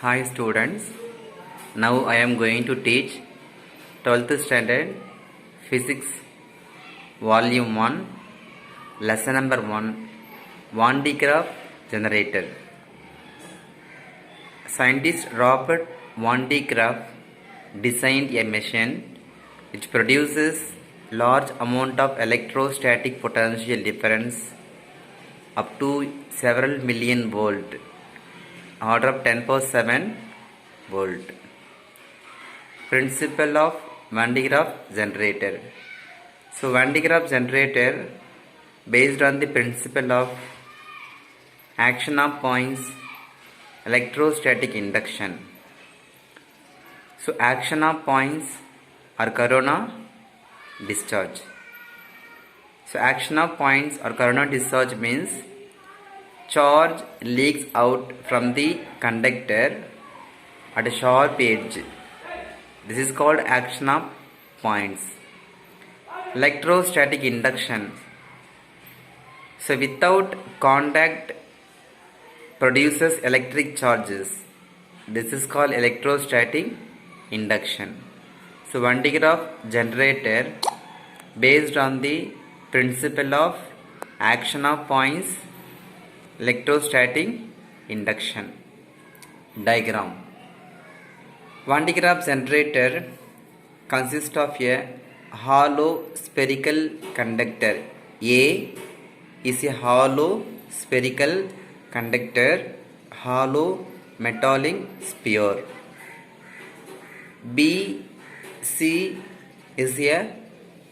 Hi students, now I am going to teach 12th standard Physics Volume 1 Lesson number 1 Van de Graaff Generator. Scientist Robert Van de Graaff designed a machine which produces large amount of electrostatic potential difference up to several million volt, order of 10 power 7 volt. Principle of Van de Graaff generator. So Van de Graaff generator based on the principle of action of points, electrostatic induction. So action of points are corona discharge. So action of points or corona discharge means charge leaks out from the conductor at a sharp edge. This is called action of points. Electrostatic induction. So without contact produces electric charges. This is called electrostatic induction. So Van de Graaff generator based on the principle of action of points, electrostatic induction. Diagram. Van de Graaff generator consists of a hollow spherical conductor. A is a hollow spherical conductor, hollow metallic sphere. B, C is a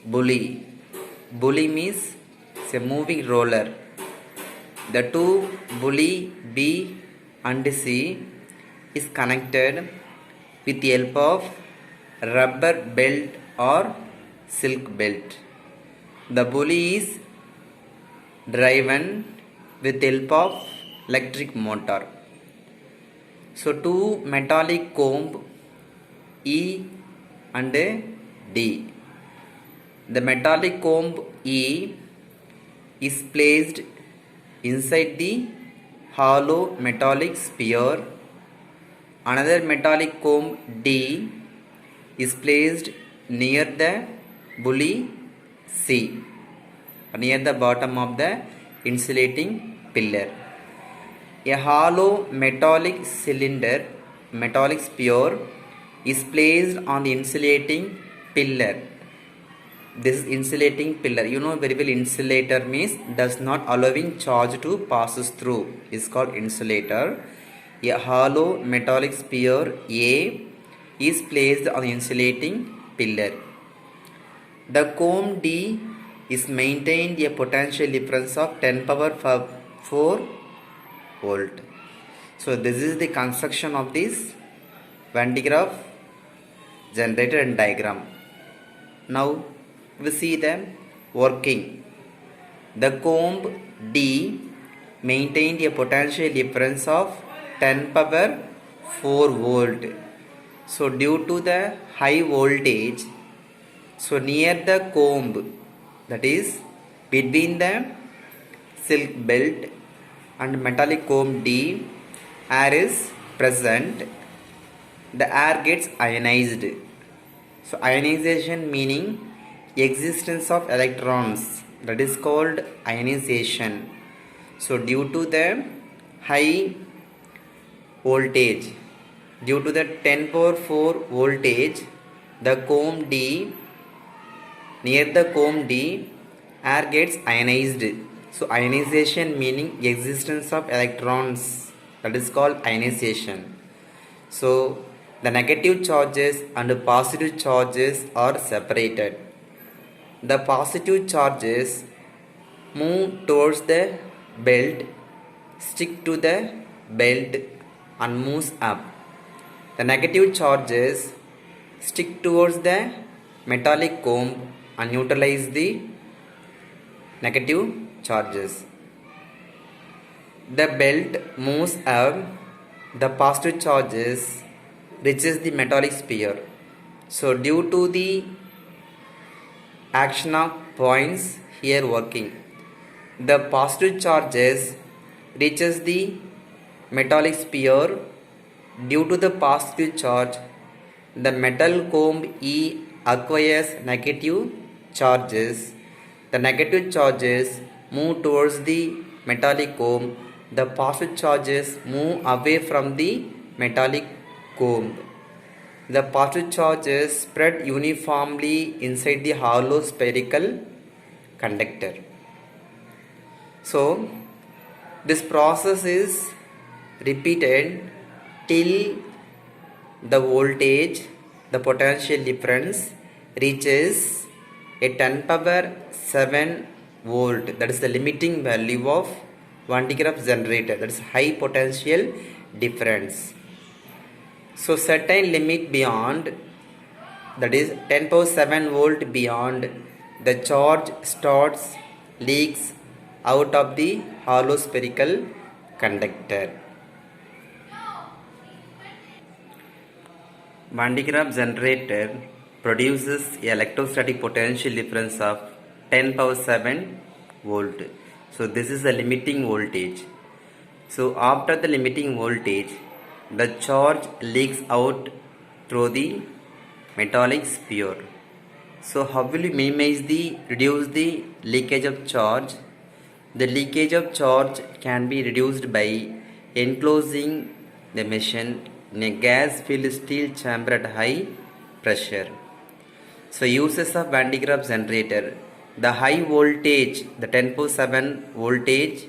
pulley. Pulley means it's a moving roller. The two pulley B and C is connected with the help of rubber belt or silk belt. The pulley is driven with the help of electric motor. So two metallic comb E and D. The metallic comb E is placed inside the hollow metallic sphere. Another metallic comb D is placed near the pulley C, near the bottom of the insulating pillar. A hollow metallic cylinder, metallic sphere is placed on the insulating pillar. This is insulating pillar. You know very well insulator means does not allowing charge to passes through. Is called insulator. A hollow metallic sphere A is placed on the insulating pillar. The comb D is maintained a potential difference of 10 power 4 volt. So this is the construction of this Van de Graaff generator and diagram. Now we see them working. The comb D maintained a potential difference of 10 power 4 volt. So due to the high voltage, so near the comb, that is between the silk belt and metallic comb D, air is present. The air gets ionized. So ionization meaning existence of electrons, that is called ionization. So due to the high voltage, due to the 10 power 4 voltage, the comb D, near the comb D, air gets ionized. So ionization meaning existence of electrons, that is called ionization. So the negative charges and positive charges are separated. The positive charges move towards the belt, stick to the belt and moves up. The negative charges stick towards the metallic comb and neutralize the negative charges. The belt moves up, the positive charges reaches the metallic sphere. So due to the action of points here working, the positive charges reaches the metallic sphere Due to the positive charge, the metal comb E acquires negative charges. The negative charges move towards the metallic comb. The positive charges move away from the metallic comb. The positive charges spread uniformly inside the hollow spherical conductor. So, this process is repeated till the voltage, the potential difference reaches a 10 power 7 volt, that is the limiting value of Van de Graaff generator, that is high potential difference. So certain limit beyond, that is 10 power 7 volt beyond, the charge starts leaks out of the hollow spherical conductor. Van de Graaff generator produces electrostatic potential difference of 10 power 7 volt. So this is the limiting voltage. So after the limiting voltage, the charge leaks out through the metallic sphere. So how will you reduce the leakage of charge? The leakage of charge can be reduced by enclosing the machine in a gas-filled steel chamber at high pressure. So uses of Van de Graaff generator. The high voltage, the 10.7 voltage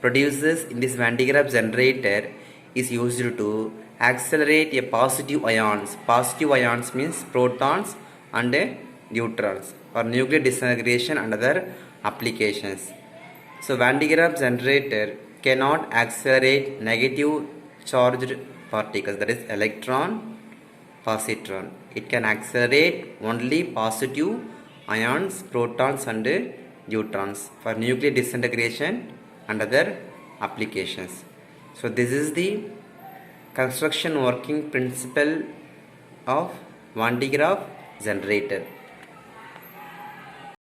produces in this Van de Graaff generator is used to accelerate a positive ions. Positive ions means protons and neutrons for nuclear disintegration and other applications. So Van de Graaff generator cannot accelerate negative charged particles, that is electron, positron. It can accelerate only positive ions, protons and neutrons for nuclear disintegration and other applications. So this is the construction working principle of Van de Graaff generator.